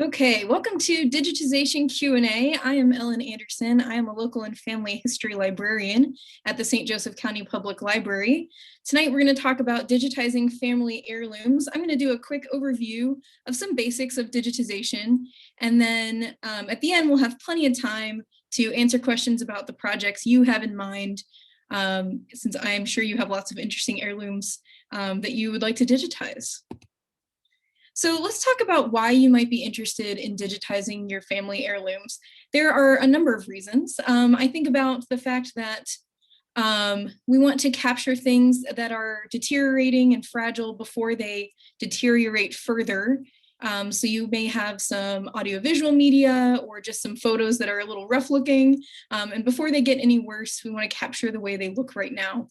Okay, welcome to Digitization Q&A. I am Ellen Anderson. I am a local and family history librarian at the St. Joseph County Public Library. Tonight we're going to talk about digitizing family heirlooms. I'm going to do a quick overview of some basics of digitization, and then at the end we'll have plenty of time to answer questions about the projects you have in mind, since I am sure you have lots of interesting heirlooms that you would like to digitize. So let's talk about why you might be interested in digitizing your family heirlooms. There are a number of reasons. I think about the fact that we want to capture things that are deteriorating and fragile before they deteriorate further. So you may have some audiovisual media or just some photos that are a little rough looking. And before they get any worse, we want to capture the way they look right now.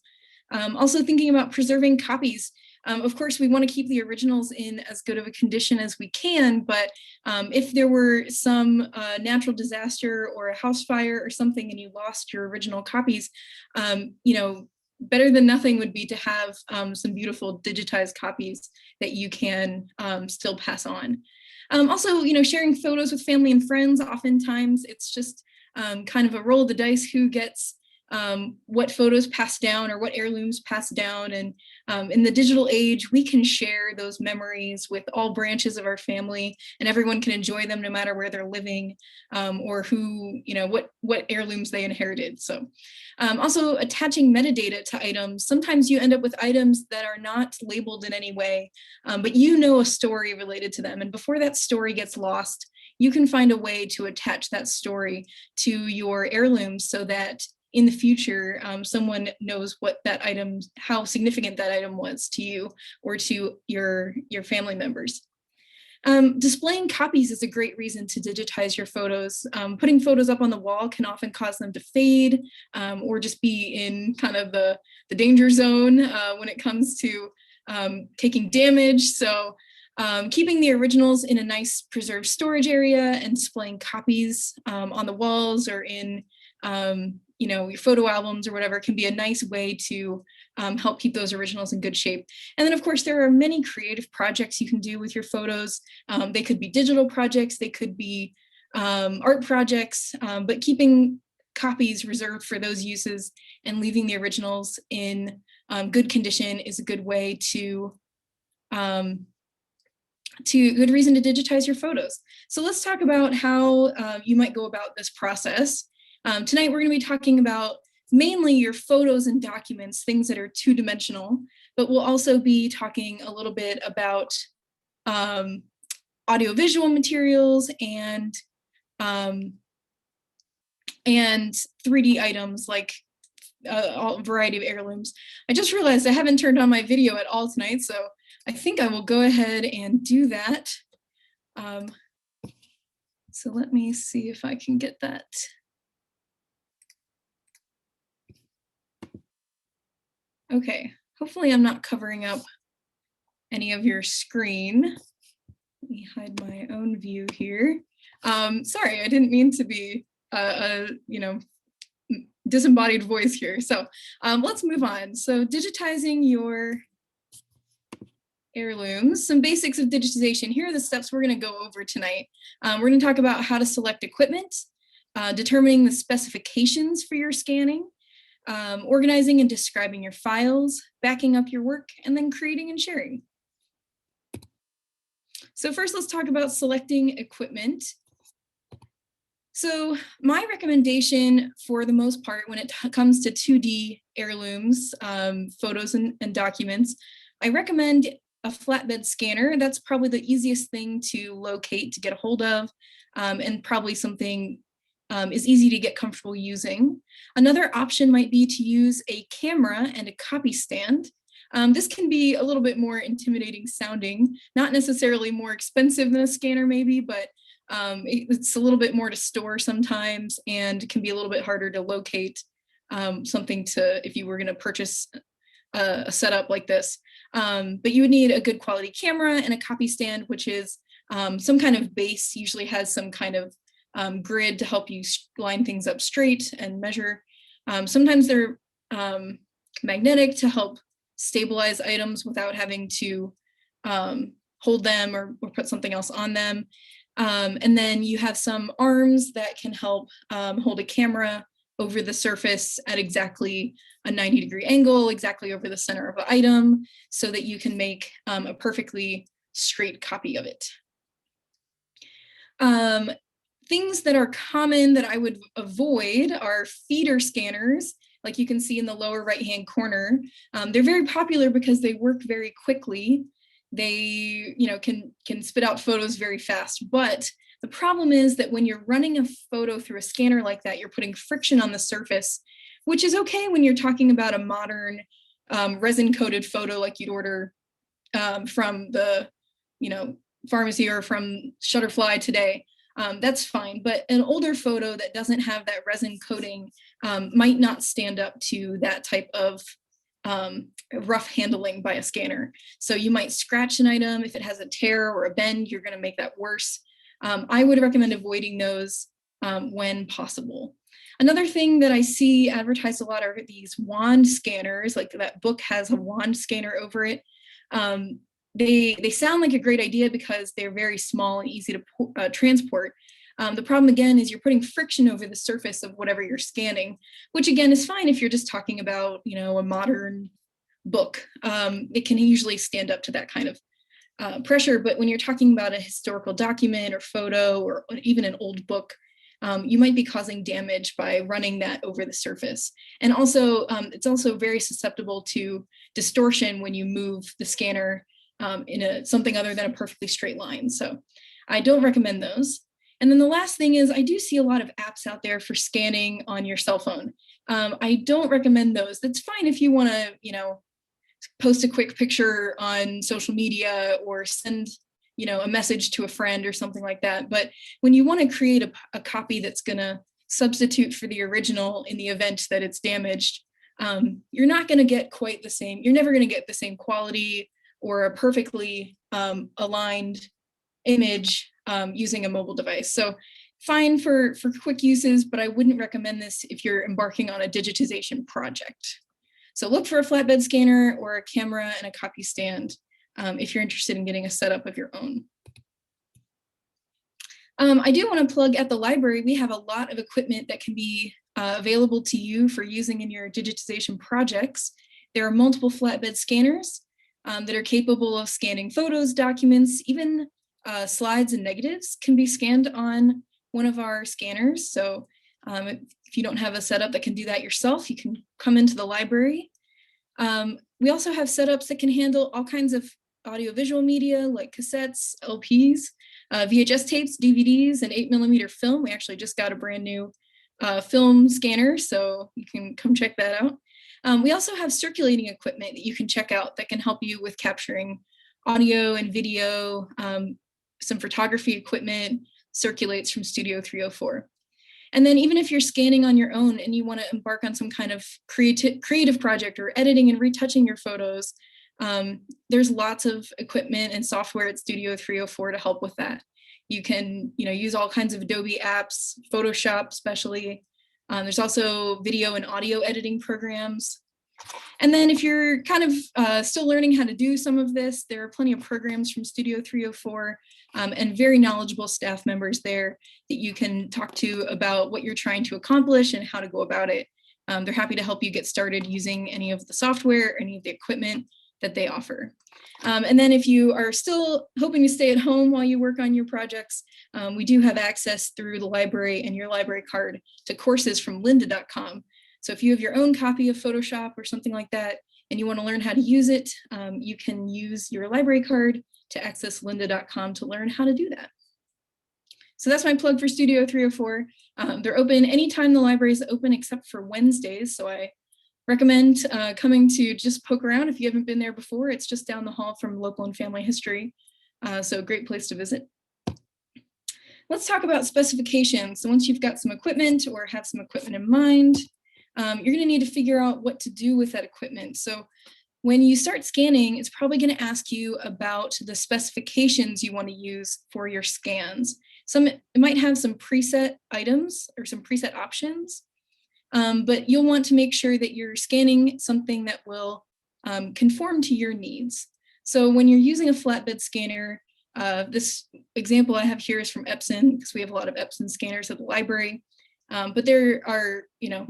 Also thinking about preserving copies. Of course, we want to keep the originals in as good of a condition as we can, but if there were some natural disaster or a house fire or something and you lost your original copies, better than nothing would be to have some beautiful digitized copies that you can still pass on. Also, sharing photos with family and friends, oftentimes it's just kind of a roll of the dice who gets what photos pass down or what heirlooms pass down. And in the digital age, we can share those memories with all branches of our family, and everyone can enjoy them no matter where they're living or who, what heirlooms they inherited. So also attaching metadata to items. Sometimes you end up with items that are not labeled in any way, but you know a story related to them. And before that story gets lost, you can find a way to attach that story to your heirlooms so that in the future, someone knows what that item, how significant that item was to you or to your family members. Displaying copies is a great reason to digitize your photos. Putting photos up on the wall can often cause them to fade or just be in kind of the danger zone when it comes to taking damage. So keeping the originals in a nice preserved storage area and displaying copies on the walls or in your photo albums or whatever can be a nice way to help keep those originals in good shape. And then of course, there are many creative projects you can do with your photos. They could be digital projects, they could be art projects, but keeping copies reserved for those uses and leaving the originals in good condition is a good way good reason to digitize your photos. So let's talk about how you might go about this process. Tonight, we're going to be talking about mainly your photos and documents, things that are two-dimensional, but we'll also be talking a little bit about audiovisual materials and 3D items like a variety of heirlooms. I just realized I haven't turned on my video at all tonight, so I think I will go ahead and do that. So let me see if I can get that. Okay, hopefully I'm not covering up any of your screen. Let me hide my own view here. Sorry, I didn't mean to be a disembodied voice here. So let's move on. So digitizing your heirlooms, some basics of digitization. Here are the steps we're going to go over tonight. We're going to talk about how to select equipment, determining the specifications for your scanning, organizing and describing your files, backing up your work, and then creating and sharing. So first, let's talk about selecting equipment. So my recommendation for the most part when it comes to 2D heirlooms, photos and documents, I recommend a flatbed scanner. That's probably the easiest thing to locate, to get a hold of, and probably something is easy to get comfortable using. Another option might be to use a camera and a copy stand. This can be a little bit more intimidating sounding, not necessarily more expensive than a scanner maybe, but it's a little bit more to store sometimes and can be a little bit harder to locate something if you were going to purchase a setup like this. But you would need a good quality camera and a copy stand, which is some kind of base, usually has some kind of grid to help you line things up straight and measure. Sometimes they're magnetic to help stabilize items without having to hold them or put something else on them. And then you have some arms that can help hold a camera over the surface at exactly a 90-degree angle, exactly over the center of an item, so that you can make a perfectly straight copy of it. Things that are common that I would avoid are feeder scanners, like you can see in the lower right-hand corner. They're very popular because they work very quickly. They, can spit out photos very fast, but the problem is that when you're running a photo through a scanner like that, you're putting friction on the surface, which is okay when you're talking about a modern resin-coated photo like you'd order from the, pharmacy or from Shutterfly today. That's fine, but an older photo that doesn't have that resin coating might not stand up to that type of rough handling by a scanner. So you might scratch an item. If it has a tear or a bend, you're going to make that worse. I would recommend avoiding those when possible. Another thing that I see advertised a lot are these wand scanners, like that book has a wand scanner over it. They sound like a great idea because they're very small and easy to transport. The problem again is you're putting friction over the surface of whatever you're scanning, which again is fine if you're just talking about, a modern book. It can usually stand up to that kind of pressure, but when you're talking about a historical document or photo or even an old book, you might be causing damage by running that over the surface. And also, it's also very susceptible to distortion when you move the scanner in something other than a perfectly straight line. So I don't recommend those. And then the last thing is I do see a lot of apps out there for scanning on your cell phone. I don't recommend those. That's fine if you want to, post a quick picture on social media or send, a message to a friend or something like that. But when you want to create a copy that's going to substitute for the original in the event that it's damaged, you're not going to get quite the same. You're never going to get the same quality or a perfectly aligned image using a mobile device. So fine for quick uses, but I wouldn't recommend this if you're embarking on a digitization project. So look for a flatbed scanner or a camera and a copy stand if you're interested in getting a setup of your own. I do want to plug at the library, we have a lot of equipment that can be available to you for using in your digitization projects. There are multiple flatbed scanners that are capable of scanning photos, documents, even slides and negatives can be scanned on one of our scanners. So if you don't have a setup that can do that yourself, you can come into the library. We also have setups that can handle all kinds of audiovisual media like cassettes, LPs, VHS tapes, DVDs, and 8mm film. We actually just got a brand new film scanner, so you can come check that out. We also have circulating equipment that you can check out that can help you with capturing audio and video. Some photography equipment circulates from Studio 304. And then even if you're scanning on your own and you want to embark on some kind of creative project or editing and retouching your photos, there's lots of equipment and software at Studio 304 to help with that. You can use all kinds of Adobe apps, Photoshop especially. There's also video and audio editing programs. And then if you're kind of still learning how to do some of this, there are plenty of programs from Studio 304 and very knowledgeable staff members there that you can talk to about what you're trying to accomplish and how to go about it. They're happy to help you get started using any of the software, any of the equipment that they offer. And then if you are still hoping to stay at home while you work on your projects, we do have access through the library and your library card to courses from lynda.com. So if you have your own copy of Photoshop or something like that, and you want to learn how to use it, you can use your library card to access lynda.com to learn how to do that. So that's my plug for Studio 304. They're open anytime the library is open except for Wednesdays. So I recommend coming to just poke around if you haven't been there before. It's just down the hall from Local and Family History. So a great place to visit. Let's talk about specifications. So once you've got some equipment or have some equipment in mind, you're gonna need to figure out what to do with that equipment. So when you start scanning, it's probably gonna ask you about the specifications you wanna use for your scans. It might have some preset items or some preset options, but you'll want to make sure that you're scanning something that will conform to your needs. So when you're using a flatbed scanner, This example I have here is from Epson, because we have a lot of Epson scanners at the library. But there are,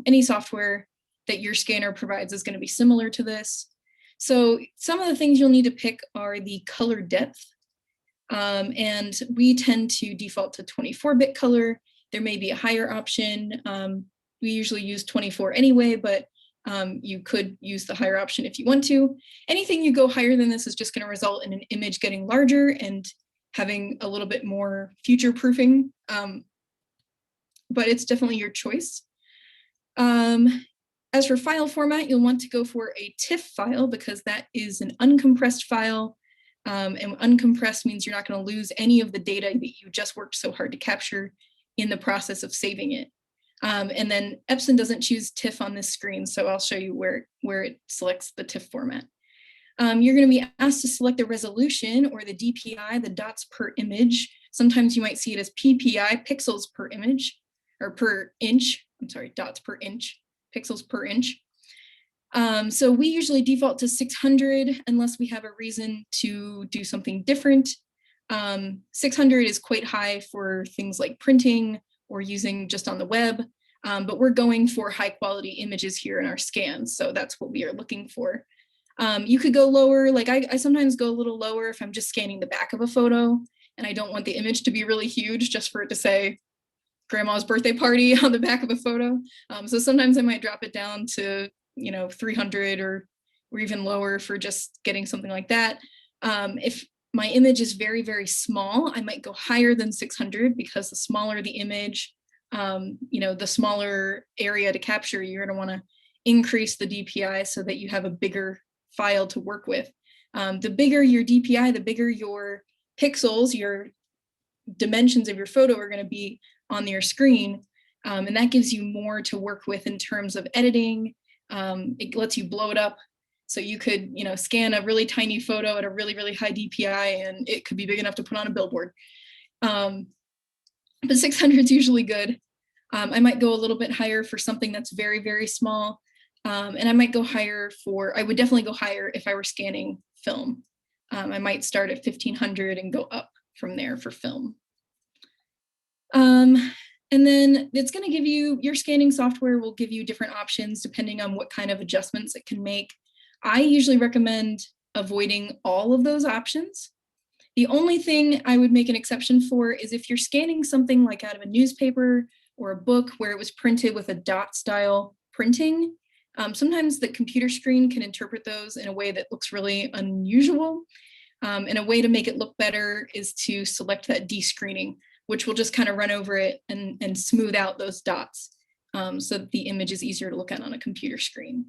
any software that your scanner provides is going to be similar to this. So some of the things you'll need to pick are the color depth. And we tend to default to 24-bit color. There may be a higher option. We usually use 24 anyway, but you could use the higher option if you want to. Anything you go higher than this is just going to result in an image getting larger and having a little bit more future proofing, but it's definitely your choice. As for file format, you'll want to go for a TIFF file because that is an uncompressed file. And uncompressed means you're not going to lose any of the data that you just worked so hard to capture in the process of saving it. And then Epson doesn't choose TIFF on this screen, so I'll show you where it selects the TIFF format. You're going to be asked to select the resolution or the DPI, the dots per image. Sometimes you might see it as PPI, pixels per image, or per inch. I'm sorry, dots per inch, pixels per inch. So we usually default to 600 unless we have a reason to do something different. 600 is quite high for things like printing or using just on the web, but we're going for high quality images here in our scans, so that's what we are looking for. You could go lower, like I sometimes go a little lower if I'm just scanning the back of a photo and I don't want the image to be really huge just for it to say grandma's birthday party on the back of a photo. So sometimes I might drop it down to 300 or even lower for just getting something like that. If my image is very, very small, I might go higher than 600 because the smaller the image, the smaller area to capture, you're going to want to increase the DPI so that you have a bigger file to work with. The bigger your DPI, the bigger your pixels, your dimensions of your photo are going to be on your screen. And that gives you more to work with in terms of editing. It lets you blow it up. So you could, scan a really tiny photo at a really, really high DPI and it could be big enough to put on a billboard. But 600 is usually good. I might go a little bit higher for something that's very, very small. And I might go higher I would definitely go higher if I were scanning film. I might start at 1500 and go up from there for film. And then it's going to give you, your scanning software will give you different options depending on what kind of adjustments it can make. I usually recommend avoiding all of those options. The only thing I would make an exception for is if you're scanning something like out of a newspaper or a book where it was printed with a dot style printing. Sometimes the computer screen can interpret those in a way that looks really unusual. And a way to make it look better is to select that descreening, which will just kind of run over it and smooth out those dots so that the image is easier to look at on a computer screen.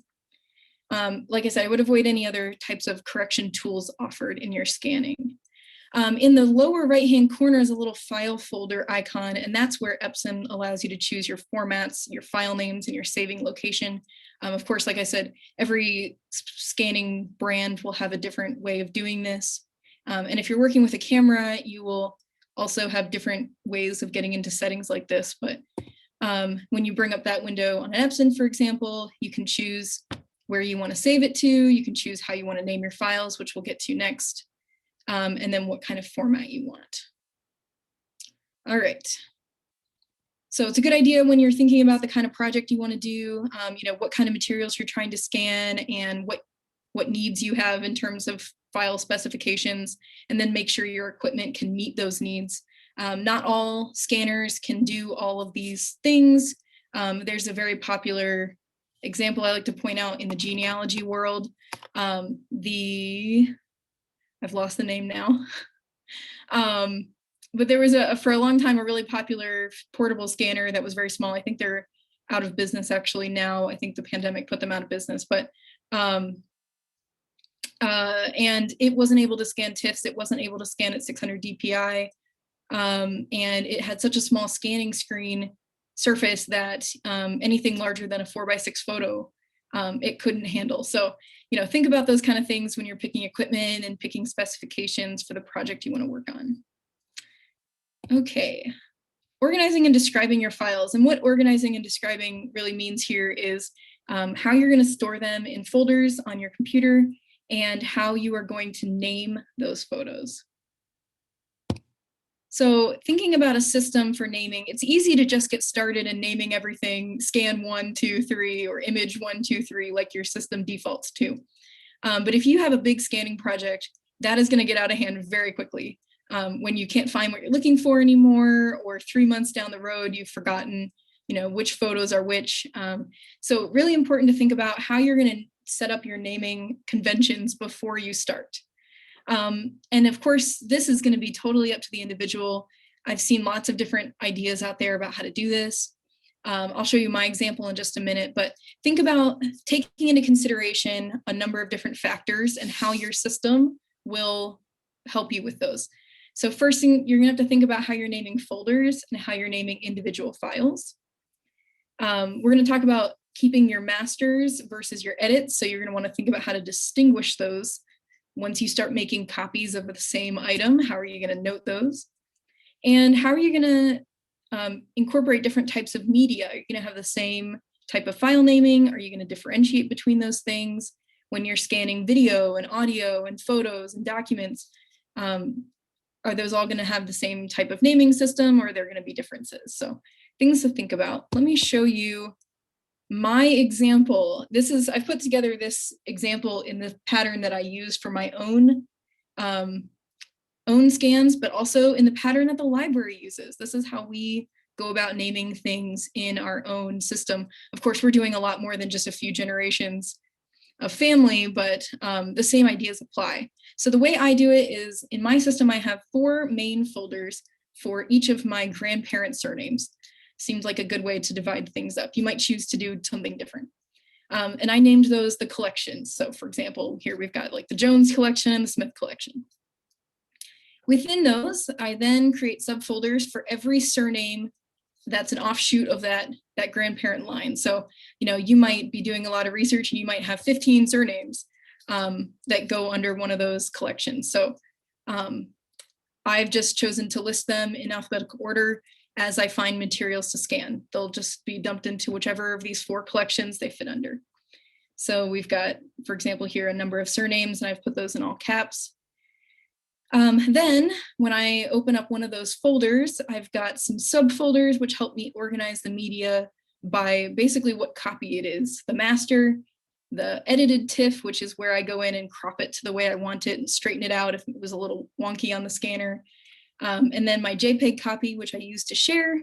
Like I said, I would avoid any other types of correction tools offered in your scanning. In the lower right-hand corner is a little file folder icon, and that's where Epson allows you to choose your formats, your file names, and your saving location. Of course, like I said, every scanning brand will have a different way of doing this. And if you're working with a camera, you will also have different ways of getting into settings like this. But when you bring up that window on an Epson, for example, you can choose where you want to save it to. You can choose how you want to name your files, which we'll get to next. And then what kind of format you want. All right. So it's a good idea when you're thinking about the kind of project you want to do, what kind of materials you're trying to scan and what needs you have in terms of file specifications, and then make sure your equipment can meet those needs. Not all scanners can do all of these things. There's a very popular example I like to point out in the genealogy world. I've lost the name now. But there was for a long time, a really popular portable scanner that was very small. I think they're out of business actually now. I think the pandemic put them out of business, but and it wasn't able to scan TIFFs. It wasn't able to scan at 600 DPI. And it had such a small scanning screen surface that anything larger than a 4x6 photo, it couldn't handle. So, think about those kind of things when you're picking equipment and picking specifications for the project you want to work on. Okay, organizing and describing your files. And what organizing and describing really means here is how you're going to store them in folders on your computer and how you are going to name those photos. So thinking about a system for naming, it's easy to just get started in naming everything scan 1, 2, 3, or image 1, 2, 3, like your system defaults to. But if you have a big scanning project, that is going to get out of hand very quickly. When you can't find what you're looking for anymore, or 3 months down the road, you've forgotten, which photos are which. So really important to think about how you're going to set up your naming conventions before you start. And of course, this is going to be totally up to the individual. I've seen lots of different ideas out there about how to do this. I'll show you my example in just a minute, but think about taking into consideration a number of different factors and how your system will help you with those. So first thing, you're gonna have to think about how you're naming folders and how you're naming individual files. We're gonna talk about keeping your masters versus your edits. So you're gonna wanna think about how to distinguish those. Once you start making copies of the same item, how are you gonna note those? And how are you gonna incorporate different types of media? Are you going to have the same type of file naming? Are you going to differentiate between those things? When you're scanning video and audio and photos and documents, are those all going to have the same type of naming system, or are there going to be differences? So things to think about. Let me show you my example. I've put together this example in the pattern that I used for my own scans, but also in the pattern that the library uses. This is how we go about naming things in our own system. Of course, we're doing a lot more than just a few generations of family, but the same ideas apply. So the way I do it is, in my system, I have 4 main folders for each of my grandparent surnames. Seems like a good way to divide things up. You might choose to do something different. And I named those the collections. So for example, here we've got like the Jones collection, the Smith collection. Within those, I then create subfolders for every surname that's an offshoot of that grandparent line. So, you might be doing a lot of research and you might have 15 surnames that go under one of those collections. So I've just chosen to list them in alphabetical order as I find materials to scan. They'll just be dumped into whichever of these 4 collections they fit under. So we've got, for example, here a number of surnames, and I've put those in all caps. Then when I open up one of those folders, I've got some subfolders which help me organize the media by basically what copy it is. The master, the edited TIFF, which is where I go in and crop it to the way I want it and straighten it out if it was a little wonky on the scanner. And then my JPEG copy, which I use to share.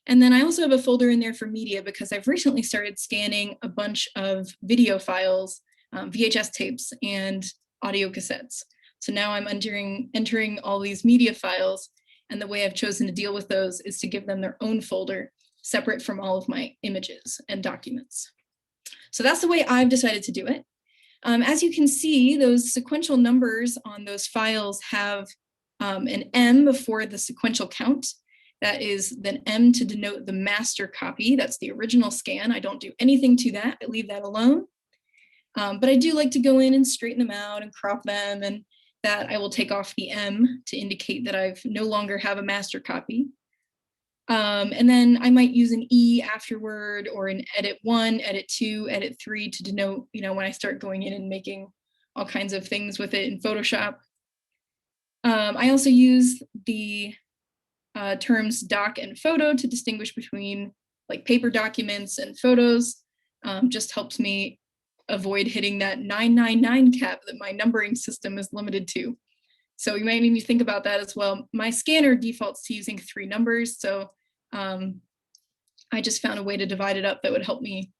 And then I also have a folder in there for media because I've recently started scanning a bunch of video files, VHS tapes, and audio cassettes. So now I'm entering all these media files, and the way I've chosen to deal with those is to give them their own folder separate from all of my images and documents. So that's the way I've decided to do it. As you can see, those sequential numbers on those files have an M before the sequential count. That is then M to denote the master copy. That's the original scan. I don't do anything to that. I leave that alone. But I do like to go in and straighten them out and crop them, and that I will take off the M to indicate that I've no longer have a master copy. And then I might use an E afterward, or an edit 1, edit 2, edit 3 to denote, when I start going in and making all kinds of things with it in Photoshop. I also use the terms doc and photo to distinguish between like paper documents and photos. Just helps me avoid hitting that 999 cap that my numbering system is limited to. So you might need to think about that as well. My scanner defaults to using 3 numbers, so I just found a way to divide it up that would help me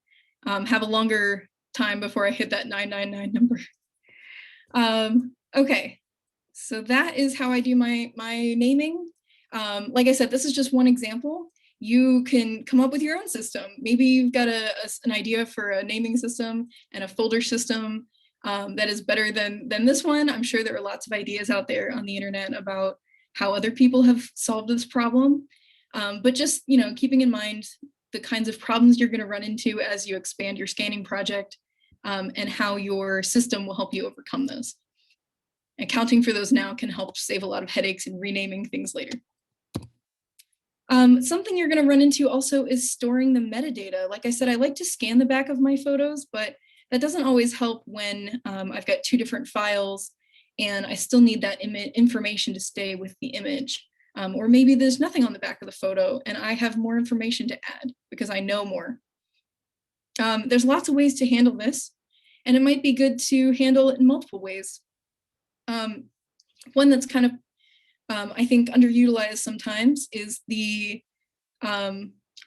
have a longer time before I hit that 999 number. Okay, so that is how I do my naming. Like I said, this is just one example. You can come up with your own system. Maybe you've got an idea for a naming system and a folder system that is better than this one. I'm sure there are lots of ideas out there on the internet about how other people have solved this problem. But just, keeping in mind the kinds of problems you're going to run into as you expand your scanning project, and how your system will help you overcome those. Accounting for those now can help save a lot of headaches in renaming things later. Something you're going to run into also is storing the metadata. Like I said, I like to scan the back of my photos, but that doesn't always help when I've got 2 different files and I still need that information to stay with the image. Or maybe there's nothing on the back of the photo and I have more information to add because I know more. There's lots of ways to handle this, and it might be good to handle it in multiple ways. One that's kind of, I think, underutilized sometimes is the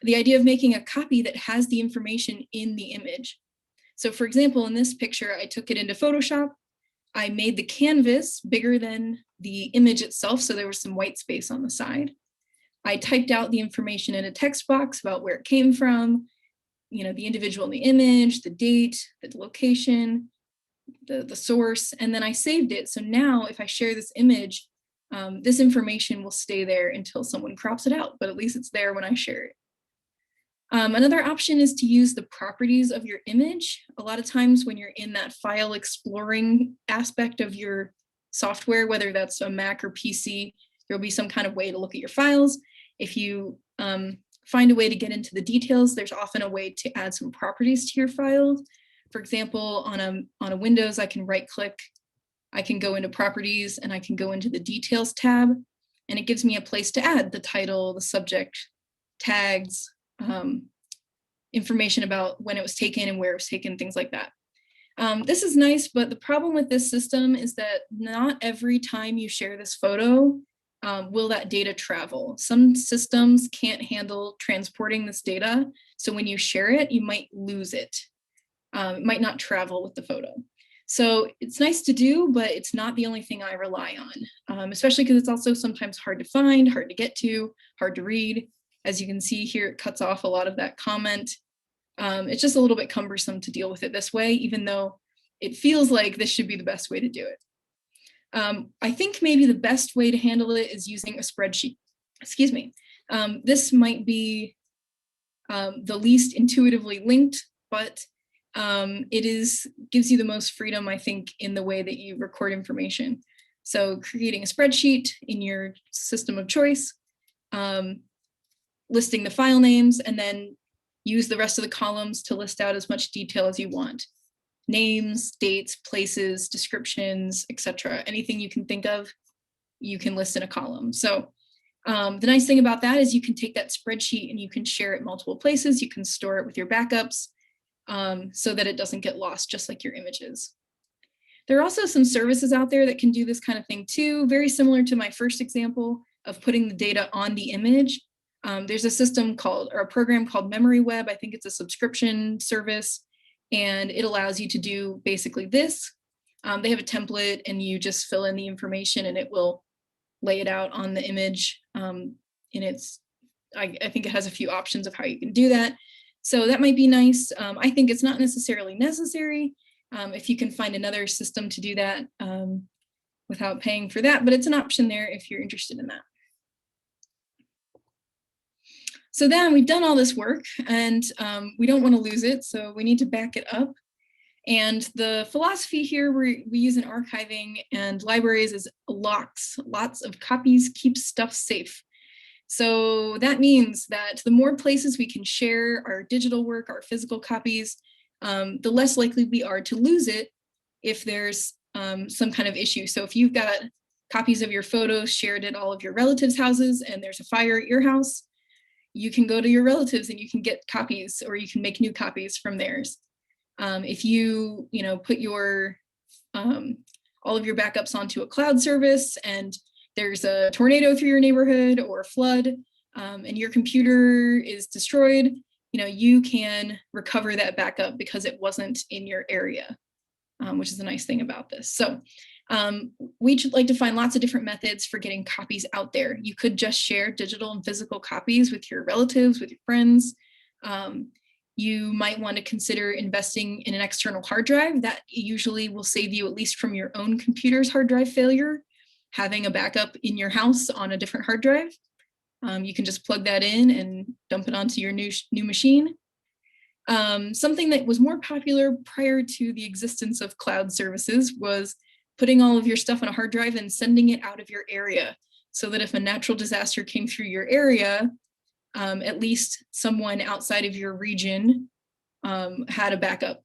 idea of making a copy that has the information in the image. So for example, in this picture, I took it into Photoshop. I made the canvas bigger than the image itself, so there was some white space on the side. I typed out the information in a text box about where it came from, the individual in the image, the date, the location, the source, and then I saved it. So now if I share this image, this information will stay there until someone crops it out, but at least it's there when I share it. Another option is to use the properties of your image. A lot of times when you're in that file exploring aspect of your software, whether that's a Mac or PC, there'll be some kind of way to look at your files. If you find a way to get into the details, there's often a way to add some properties to your file. For example, on a Windows, I can right click, I can go into properties, and I can go into the details tab, and it gives me a place to add the title, the subject, tags, information about when it was taken and where it was taken, things like that. This is nice, but the problem with this system is that not every time you share this photo will that data travel. Some systems can't handle transporting this data, so when you share it, you might lose it. It might not travel with the photo. So it's nice to do, but it's not the only thing I rely on, especially because it's also sometimes hard to find, hard to get to, hard to read. As you can see here, it cuts off a lot of that comment. It's just a little bit cumbersome to deal with it this way, even though it feels like this should be the best way to do it. I think maybe the best way to handle it is using a spreadsheet. Excuse me. This might be the least intuitively linked, but it gives you the most freedom, I think, in the way that you record information. So creating a spreadsheet in your system of choice, listing the file names, and then use the rest of the columns to list out as much detail as you want. Names, dates, places, descriptions, etc. Anything you can think of, you can list in a column. So the nice thing about that is you can take that spreadsheet and you can share it multiple places. You can store it with your backups so that it doesn't get lost, just like your images. There are also some services out there that can do this kind of thing too, very similar to my first example of putting the data on the image. There's a system called, or a program called Memory Web. I think it's a subscription service, and it allows you to do basically this. They have a template and you just fill in the information and it will lay it out on the image. And I think it has a few options of how you can do that. So that might be nice. I think it's not necessarily necessary if you can find another system to do that without paying for that, but it's an option there if you're interested in that. So then we've done all this work and we don't want to lose it, so we need to back it up. And the philosophy here we use in archiving and libraries is locks. Lots of copies keep stuff safe. So that means that the more places we can share our digital work, our physical copies, the less likely we are to lose it if there's some kind of issue. So if you've got copies of your photos shared at all of your relatives' houses and there's a fire at your house, you can go to your relatives and you can get copies, or you can make new copies from theirs. If you put your all of your backups onto a cloud service and there's a tornado through your neighborhood or a flood and your computer is destroyed, you can recover that backup because it wasn't in your area, which is the nice thing about this. So we like to find lots of different methods for getting copies out there. You could just share digital and physical copies with your relatives, with your friends. You might want to consider investing in an external hard drive. That usually will save you, at least from your own computer's hard drive failure, having a backup in your house on a different hard drive. You can just plug that in and dump it onto your new machine. Something that was more popular prior to the existence of cloud services was putting all of your stuff on a hard drive and sending it out of your area, so that if a natural disaster came through your area, at least someone outside of your region had a backup.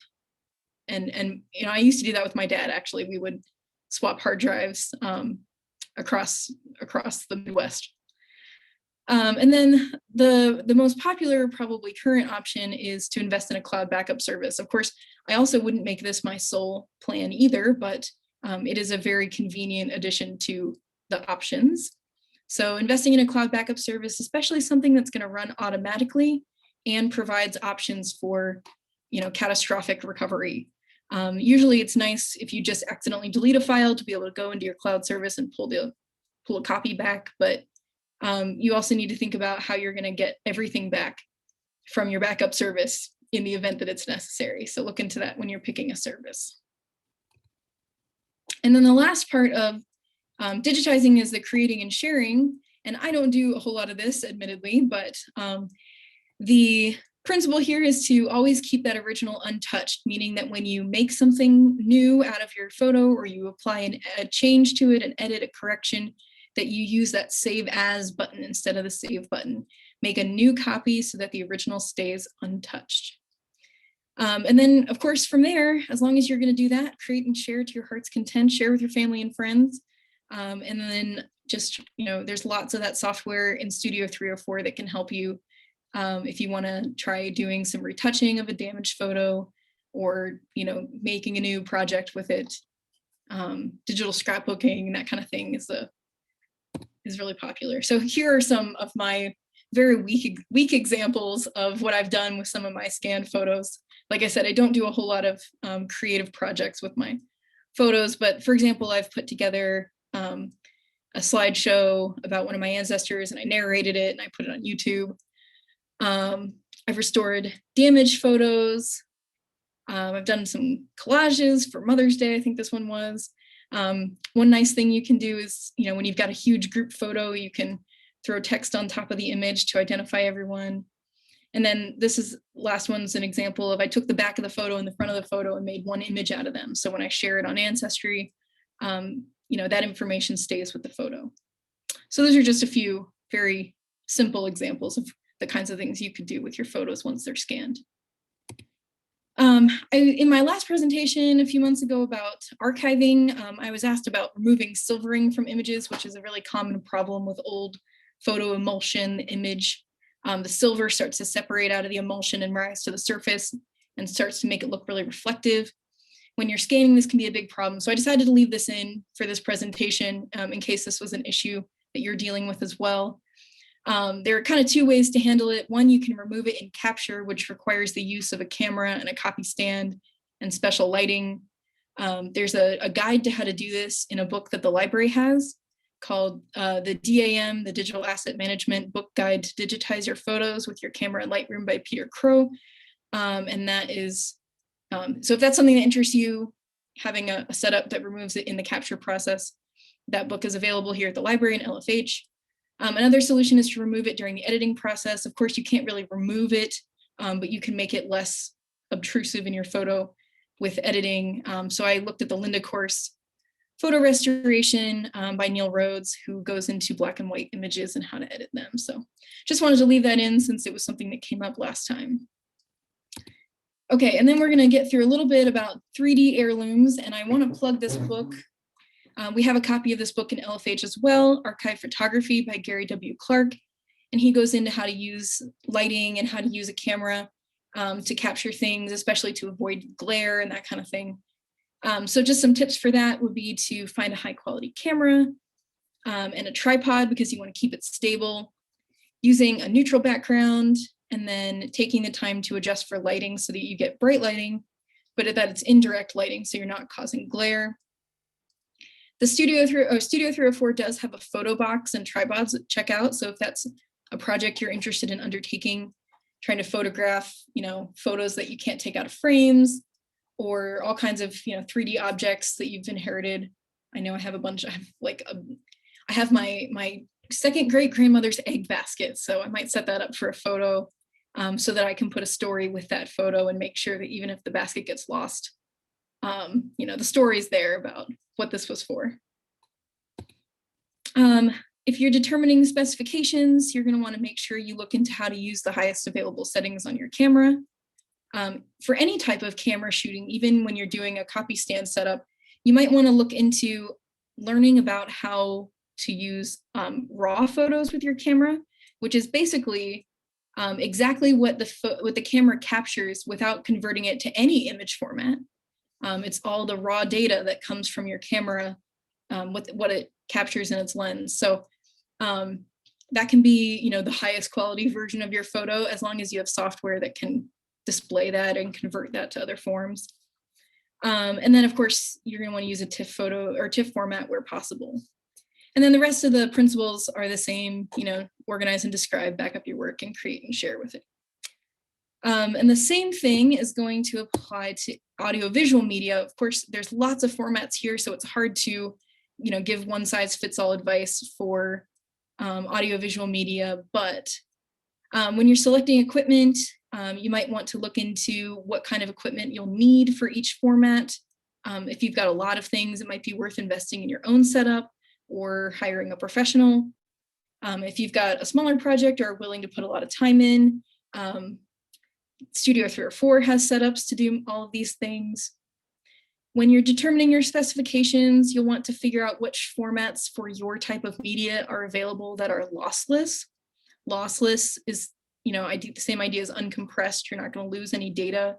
And I used to do that with my dad, actually. We would swap hard drives across the Midwest. And then the most popular, probably current option is to invest in a cloud backup service. Of course, I also wouldn't make this my sole plan either, but it is a very convenient addition to the options. So investing in a cloud backup service, especially something that's going to run automatically and provides options for, catastrophic recovery. Usually it's nice if you just accidentally delete a file to be able to go into your cloud service and pull a copy back, but you also need to think about how you're going to get everything back from your backup service in the event that it's necessary. So look into that when you're picking a service. And then the last part of digitizing is the creating and sharing. And I don't do a whole lot of this, admittedly, but the principle here is to always keep that original untouched, meaning that when you make something new out of your photo or you apply a change to it, an edit, a correction, that you use that save as button instead of the save button. Make a new copy so that the original stays untouched. And then, of course, from there, as long as you're going to do that, create and share to your heart's content, share with your family and friends. And then just, there's lots of that software in Studio 304 that can help you if you want to try doing some retouching of a damaged photo or, making a new project with it. Digital scrapbooking, that kind of thing is really popular. So here are some of my very weak examples of what I've done with some of my scanned photos. Like I said, I don't do a whole lot of creative projects with my photos, but for example, I've put together a slideshow about one of my ancestors and I narrated it and I put it on YouTube. I've restored damaged photos. I've done some collages for Mother's Day, I think this one was. One nice thing you can do is, when you've got a huge group photo, you can throw text on top of the image to identify everyone. And then last one's an example of I took the back of the photo and the front of the photo and made one image out of them. So when I share it on Ancestry, that information stays with the photo. So those are just a few very simple examples of the kinds of things you could do with your photos once they're scanned. In my last presentation a few months ago about archiving, I was asked about removing silvering from images, which is a really common problem with old photo emulsion. The image, the silver starts to separate out of the emulsion and rise to the surface and starts to make it look really reflective. When you're scanning, this can be a big problem. So I decided to leave this in for this presentation in case this was an issue that you're dealing with as well. There are kind of two ways to handle it. One, you can remove it in Capture, which requires the use of a camera and a copy stand and special lighting. There's a guide to how to do this in a book that the library has called the DAM, the Digital Asset Management Book Guide to Digitize Your Photos with Your Camera and Lightroom by Peter Crow. And that is, so if that's something that interests you, having a setup that removes it in the capture process, that book is available here at the library in LFH. Another solution is to remove it during the editing process. Of course, you can't really remove it, but you can make it less obtrusive in your photo with editing. So I looked at the Linda course, Photo Restoration by Neil Rhodes, who goes into black and white images and how to edit them. So just wanted to leave that in since it was something that came up last time. Okay, and then we're gonna get through a little bit about 3D heirlooms, and I wanna plug this book. We have a copy of this book in LFH as well, Archive Photography by Gary W. Clark, and he goes into how to use lighting and how to use a camera to capture things, especially to avoid glare and that kind of thing. So just some tips for that would be to find a high quality camera and a tripod because you want to keep it stable, using a neutral background, and then taking the time to adjust for lighting so that you get bright lighting, but that it's indirect lighting so you're not causing glare. The Studio 304 does have a photo box and tripods to check out. So if that's a project you're interested in undertaking, trying to photograph, photos that you can't take out of frames or all kinds of, 3D objects that you've inherited. I know I have a bunch, I have my second great grandmother's egg basket. So I might set that up for a photo so that I can put a story with that photo and make sure that even if the basket gets lost, the story's there about what this was for. If you're determining specifications, you're going to want to make sure you look into how to use the highest available settings on your camera. For any type of camera shooting, even when you're doing a copy stand setup, you might want to look into learning about how to use raw photos with your camera, which is basically exactly what the camera captures without converting it to any image format. It's all the raw data that comes from your camera, with what it captures in its lens. So that can be, the highest quality version of your photo, as long as you have software that can display that and convert that to other forms. And then of course, you're going to want to use a TIFF photo or TIFF format where possible. And then the rest of the principles are the same, organize and describe, back up your work, and create and share with it. And the same thing is going to apply to audiovisual media. Of course, there's lots of formats here, so it's hard to, give one size fits all advice for audiovisual media. But when you're selecting equipment, you might want to look into what kind of equipment you'll need for each format. If you've got a lot of things, it might be worth investing in your own setup or hiring a professional. If you've got a smaller project or are willing to put a lot of time in, Studio 3 or 4 has setups to do all of these things. When you're determining your specifications, you'll want to figure out which formats for your type of media are available that are lossless. Lossless is, the same idea as uncompressed. You're not going to lose any data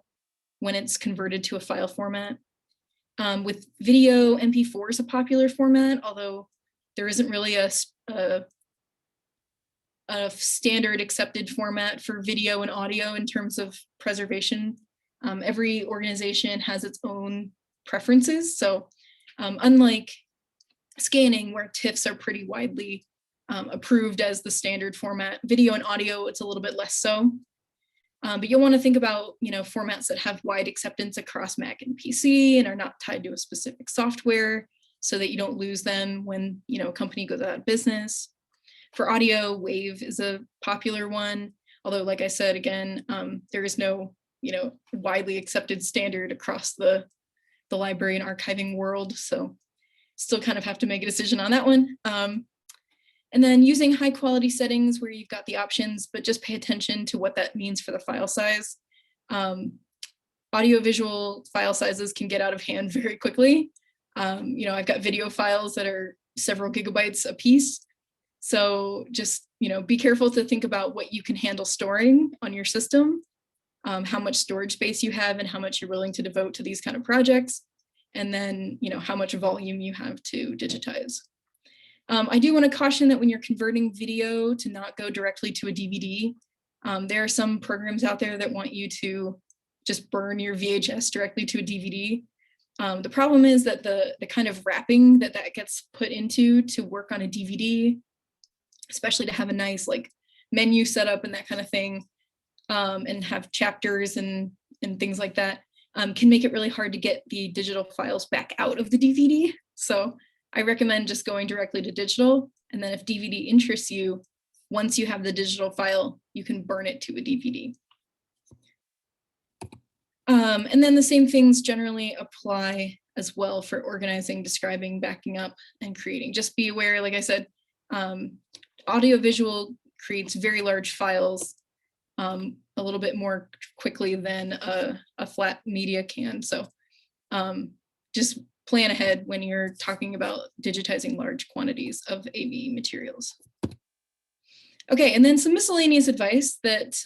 when it's converted to a file format. With video, MP4 is a popular format, although there isn't really a standard accepted format for video and audio in terms of preservation. Every organization has its own preferences. So unlike scanning, where TIFFs are pretty widely approved as the standard format, video and audio, it's a little bit less so. But you'll want to think about, formats that have wide acceptance across Mac and PC and are not tied to a specific software, so that you don't lose them when, a company goes out of business. For audio, WAV is a popular one, although, like I said, again, there is no, widely accepted standard across the library and archiving world, so still kind of have to make a decision on that one. And then using high quality settings where you've got the options, but just pay attention to what that means for the file size. Audiovisual file sizes can get out of hand very quickly. I've got video files that are several gigabytes a piece. So just, be careful to think about what you can handle storing on your system, how much storage space you have and how much you're willing to devote to these kind of projects, and then, how much volume you have to digitize. I do want to caution that when you're converting video, to not go directly to a DVD. There are some programs out there that want you to just burn your VHS directly to a DVD. The problem is that the kind of wrapping that gets put into to work on a DVD, especially to have a nice menu set up and that kind of thing, and have chapters and things like that, can make it really hard to get the digital files back out of the DVD. So I recommend just going directly to digital. And then if DVD interests you, once you have the digital file, you can burn it to a DVD. And then the same things generally apply as well for organizing, describing, backing up, and creating. Just be aware, like I said, audiovisual creates very large files a little bit more quickly than a flat media can. So just plan ahead when you're talking about digitizing large quantities of AV materials. Okay, and then some miscellaneous advice that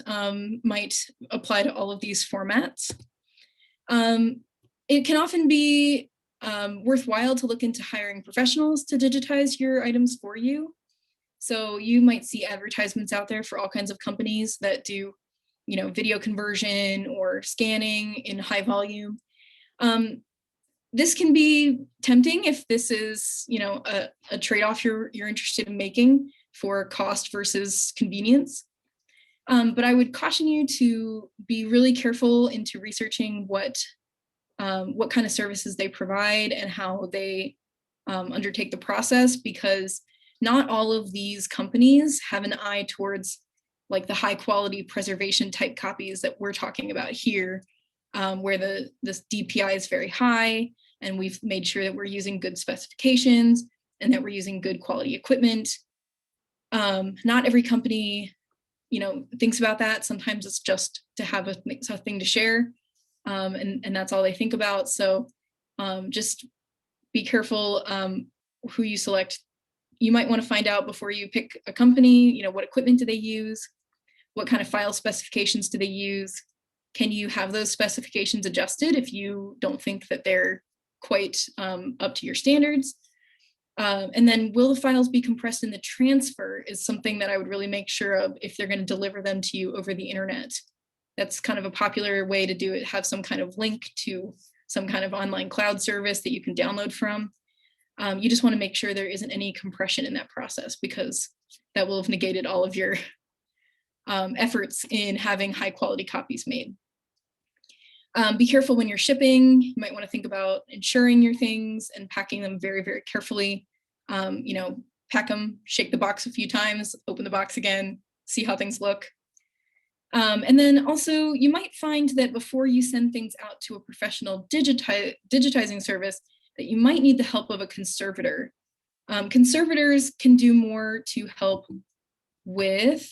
might apply to all of these formats. It can often be worthwhile to look into hiring professionals to digitize your items for you. So you might see advertisements out there for all kinds of companies that do, video conversion or scanning in high volume. This can be tempting if this is, a trade-off you're interested in making for cost versus convenience. But I would caution you to be really careful into researching what kind of services they provide and how they undertake the process, because not all of these companies have an eye towards the high quality preservation type copies that we're talking about here, where the DPI is very high, and we've made sure that we're using good specifications and that we're using good quality equipment. Not every company, thinks about that. Sometimes it's just to have a thing to share, and that's all they think about. So just be careful who you select you might want to find out before you pick a company, you know, what equipment do they use? What kind of file specifications do they use? Can you have those specifications adjusted if you don't think that they're quite up to your standards? And then will the files be compressed in the transfer is something that I would really make sure of if they're going to deliver them to you over the internet. That's kind of a popular way to do it, have some kind of link to some kind of online cloud service that you can download from. You just want to make sure there isn't any compression in that process, because that will have negated all of your efforts in having high quality copies made. Be careful when you're shipping. You might want to think about insuring your things and packing them very, very carefully. You know, pack them, shake the box a few times, open the box again, see how things look. And then also you might find that before you send things out to a professional digitizing service, that you might need the help of a conservator. Conservators can do more to help with,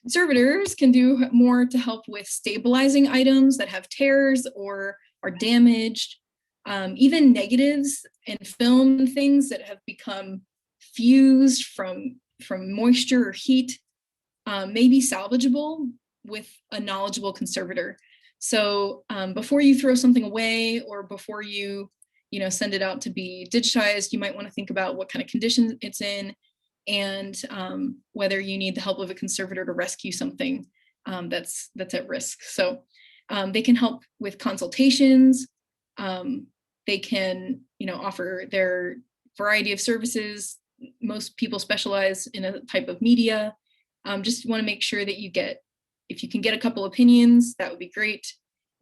Conservators can do more to help with stabilizing items that have tears or are damaged, even negatives and film and things that have become fused from moisture or heat may be salvageable with a knowledgeable conservator. So before you throw something away or before you send it out to be digitized, you might want to think about what kind of condition it's in, and whether you need the help of a conservator to rescue something that's at risk. So they can help with consultations. They can offer their variety of services. Most people specialize in a type of media. Just want to make sure that if you can get a couple opinions, that would be great.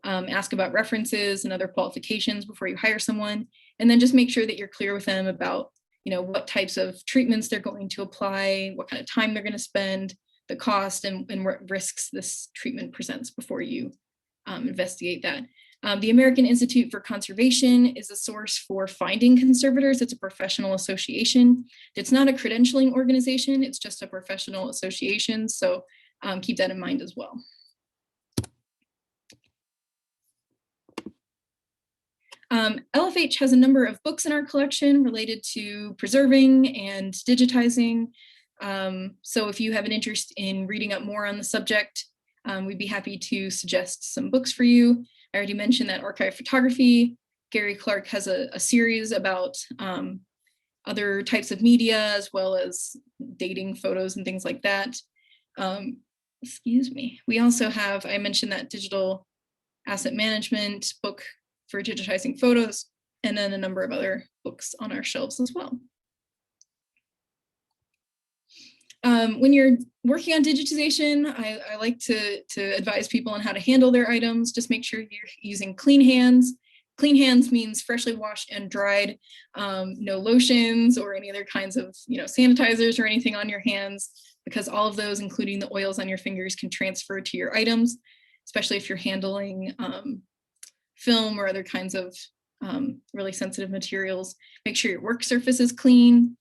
Ask about references and other qualifications before you hire someone, and then just make sure that you're clear with them about what types of treatments they're going to apply, what kind of time they're going to spend, the cost, and what risks this treatment presents before you investigate that. The American Institute for Conservation is a source for finding conservators. It's a professional association. It's not a credentialing organization, it's just a professional association. So keep that in mind as well. LFH has a number of books in our collection related to preserving and digitizing. So if you have an interest in reading up more on the subject, we'd be happy to suggest some books for you. I already mentioned that archive photography. Gary Clark has a series about other types of media, as well as dating photos and things like that. Excuse me. We also have, I mentioned that digital asset management book for digitizing photos, and then a number of other books on our shelves as well. When you're working on digitization, I like to advise people on how to handle their items. Just make sure you're using clean hands. Clean hands means freshly washed and dried, no lotions or any other kinds of sanitizers or anything on your hands, because all of those, including the oils on your fingers, can transfer to your items, especially if you're handling film or other kinds of really sensitive materials. Make sure your work surface is clean.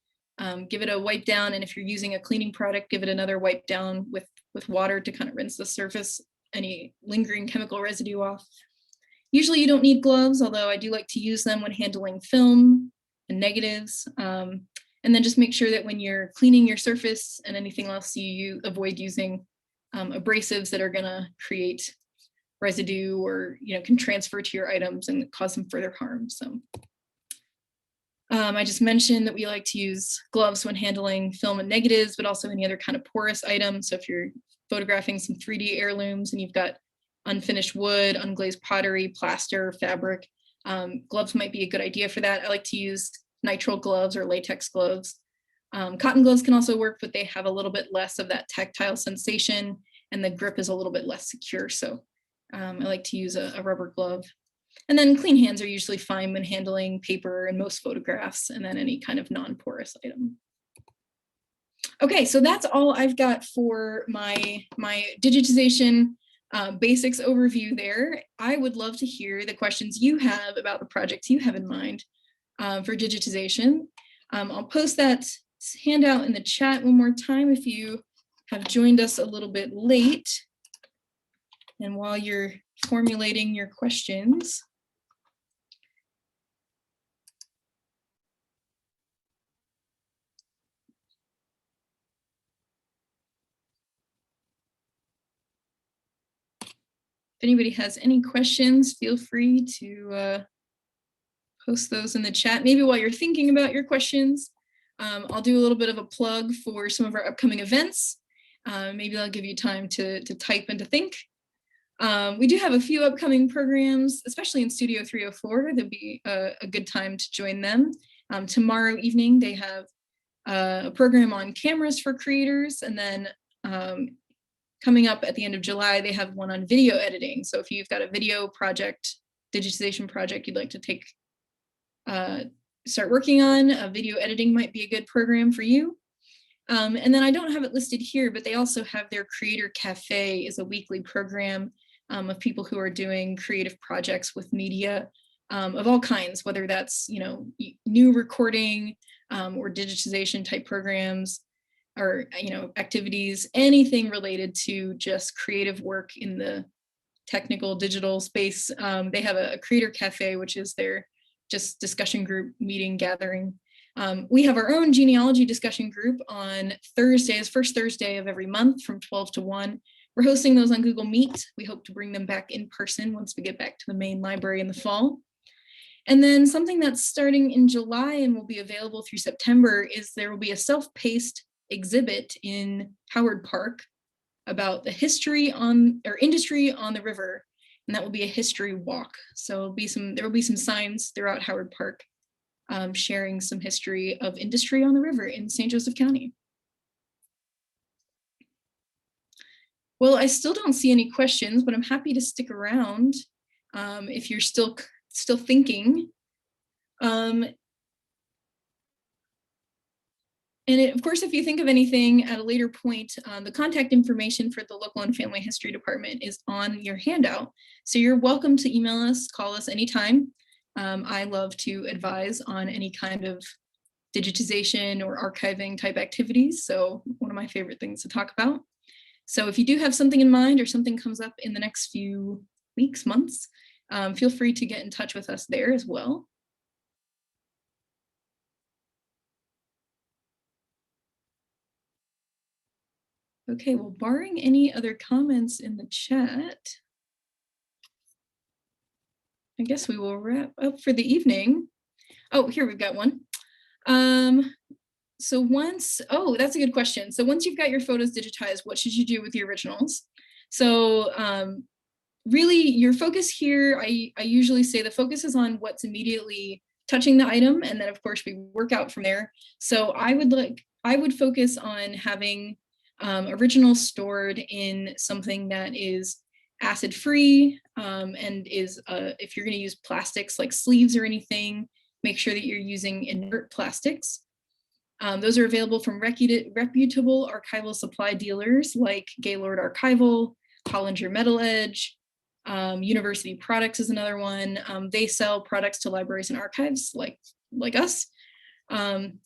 Give it a wipe down, and if you're using a cleaning product, give it another wipe down with water to kind of rinse the surface, any lingering chemical residue off. Usually you don't need gloves, although I do like to use them when handling film and negatives. And then just make sure that when you're cleaning your surface and anything else, you avoid using abrasives that are gonna create residue or can transfer to your items and cause some further harm. So I just mentioned that we like to use gloves when handling film and negatives, but also any other kind of porous items. So if you're photographing some 3D heirlooms and you've got unfinished wood, unglazed pottery, plaster, fabric, gloves might be a good idea for that. I like to use nitrile gloves or latex gloves. Cotton gloves can also work, but they have a little bit less of that tactile sensation, and the grip is a little bit less secure. So I like to use a rubber glove. And then clean hands are usually fine when handling paper and most photographs, and then any kind of non-porous item. Okay, so that's all I've got for my digitization basics overview there. I would love to hear the questions you have about the projects you have in mind for digitization. I'll post that handout in the chat one more time if you have joined us a little bit late. And while you're formulating your questions, anybody has any questions, feel free to post those in the chat. Maybe while you're thinking about your questions, I'll do a little bit of a plug for some of our upcoming events. Maybe I'll give you time to type and to think. We do have a few upcoming programs, especially in Studio 304. There'll be a good time to join them. Tomorrow evening, they have a program on cameras for creators, and then coming up at the end of July, they have one on video editing. So if you've got a video project, digitization project you'd like to start working on, video editing might be a good program for you. And then I don't have it listed here, but they also have their Creator Cafe is a weekly program of people who are doing creative projects with media of all kinds, whether that's, new recording or digitization type programs, or, activities, anything related to just creative work in the technical digital space. They have a Creator Cafe, which is their just discussion group meeting gathering. We have our own genealogy discussion group on Thursdays, first Thursday of every month from 12 to 1. We're hosting those on Google Meet. We hope to bring them back in person once we get back to the main library in the fall. And then something that's starting in July and will be available through September is there will be a self-paced exhibit in Howard Park about the industry on the river, and that will be a history walk. So there will be some signs throughout Howard Park sharing some history of industry on the river in St. Joseph County. Well, I still don't see any questions, but I'm happy to stick around if you're still thinking. And of course, if you think of anything at a later point, the contact information for the Local and Family History Department is on your handout. So you're welcome to email us, call us anytime. I love to advise on any kind of digitization or archiving type activities. So one of my favorite things to talk about. So if you do have something in mind or something comes up in the next few weeks, months, feel free to get in touch with us there as well. Okay, well, barring any other comments in the chat, I guess we will wrap up for the evening. Oh, here we've got one. So that's a good question. So once you've got your photos digitized, what should you do with the originals? So really your focus here, I usually say the focus is on what's immediately touching the item. And then of course we work out from there. So I would focus on having originals stored in something that is acid-free and is, if you're going to use plastics like sleeves or anything, make sure that you're using inert plastics. Those are available from reputable archival supply dealers like Gaylord Archival, Hollinger Metal Edge, University Products is another one. They sell products to libraries and archives like us.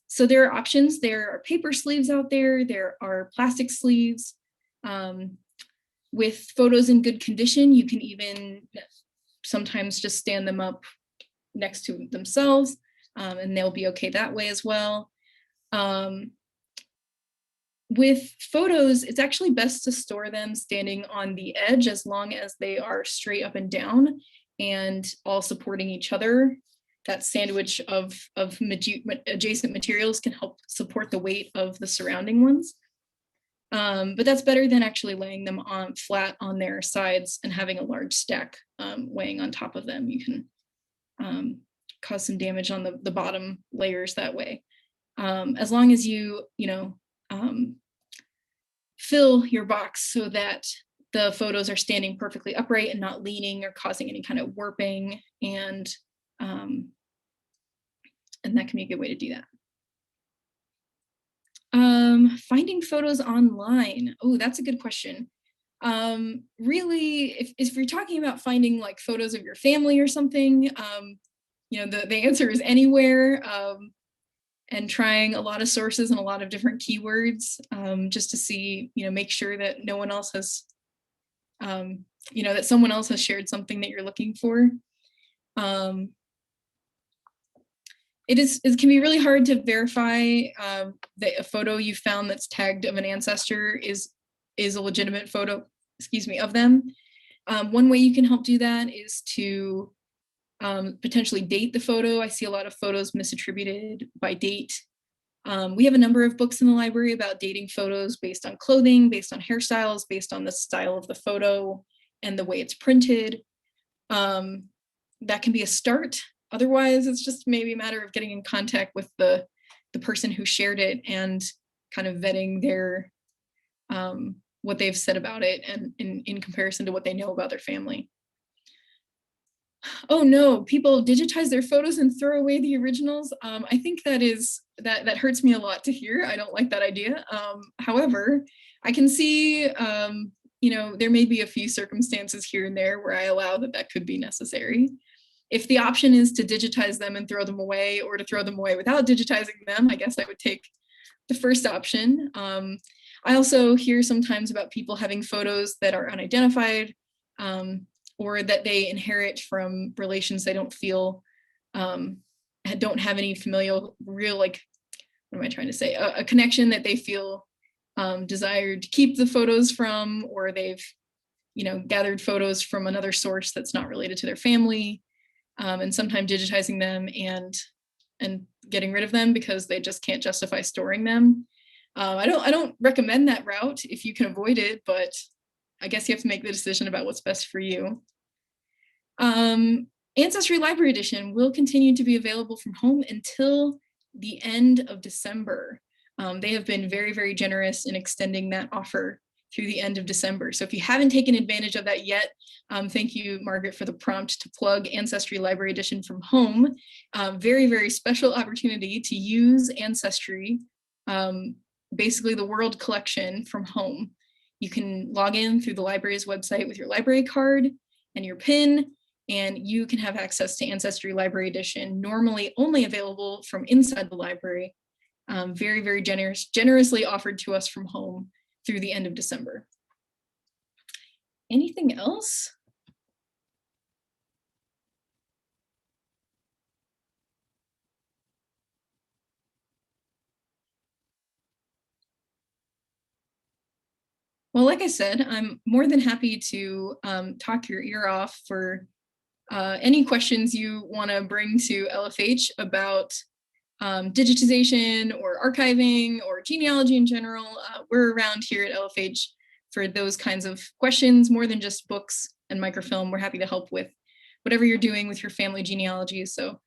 So there are options. There are paper sleeves out there. There are plastic sleeves. With photos in good condition, you can even sometimes just stand them up next to themselves, and they'll be okay that way as well. With photos, it's actually best to store them standing on the edge as long as they are straight up and down and all supporting each other. That sandwich of adjacent materials can help support the weight of the surrounding ones. But that's better than actually laying them flat on their sides and having a large stack weighing on top of them. You can cause some damage on the bottom layers that way. As long as you fill your box so that the photos are standing perfectly upright and not leaning or causing any kind of warping, and that can be a good way to do that. Finding photos online. Oh, that's a good question. Really, if you're talking about finding like photos of your family or something, the answer is anywhere, and trying a lot of sources and a lot of different keywords, just to see, make sure that no one else has, that someone else has shared something that you're looking for. It can be really hard to verify that a photo you found that's tagged of an ancestor is a legitimate photo, of them. One way you can help do that is to potentially date the photo. I see a lot of photos misattributed by date. We have a number of books in the library about dating photos based on clothing, based on hairstyles, based on the style of the photo and the way it's printed. That can be a start. Otherwise, it's just maybe a matter of getting in contact with the person who shared it and kind of vetting their what they've said about it and in comparison to what they know about their family. Oh no, people digitize their photos and throw away the originals. I think that hurts me a lot to hear. I don't like that idea. However, I can see, there may be a few circumstances here and there where I allow that could be necessary. If the option is to digitize them and throw them away, or to throw them away without digitizing them, I guess I would take the first option. I also hear sometimes about people having photos that are unidentified, or that they inherit from relations they don't feel, don't have any familial, real, like, what am I trying to say? A connection that they feel desired to keep the photos from, or they've, gathered photos from another source that's not related to their family, and sometimes digitizing them and getting rid of them because they just can't justify storing them. I don't recommend that route if you can avoid it, but I guess you have to make the decision about what's best for you. Ancestry Library Edition will continue to be available from home until the end of December. They have been very, very generous in extending that offer through the end of December. So if you haven't taken advantage of that yet, thank you, Margaret, for the prompt to plug Ancestry Library Edition from home. Very, very special opportunity to use Ancestry, basically the World Collection, from home. You can log in through the library's website with your library card and your PIN, and you can have access to Ancestry Library Edition, normally only available from inside the library. Very, very generously offered to us from home through the end of December. Anything else? Well, like I said, I'm more than happy to talk your ear off for any questions you want to bring to LFH about digitization or archiving or genealogy in general. We're around here at LFH for those kinds of questions, more than just books and microfilm. We're happy to help with whatever you're doing with your family genealogy. So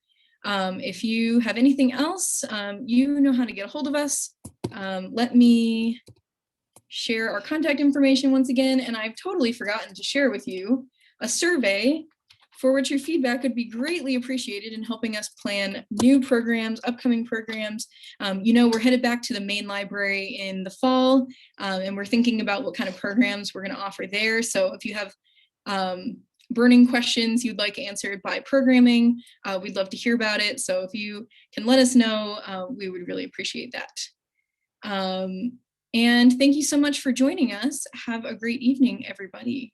if you have anything else, you know how to get a hold of us. Let me share our contact information once again, and I've totally forgotten to share with you a survey for which your feedback would be greatly appreciated in helping us plan new programs, upcoming programs. We're headed back to the main library in the fall, and we're thinking about what kind of programs we're going to offer there. So if you have burning questions you'd like answered by programming, we'd love to hear about it. So if you can let us know, we would really appreciate that. And thank you so much for joining us. Have a great evening, everybody.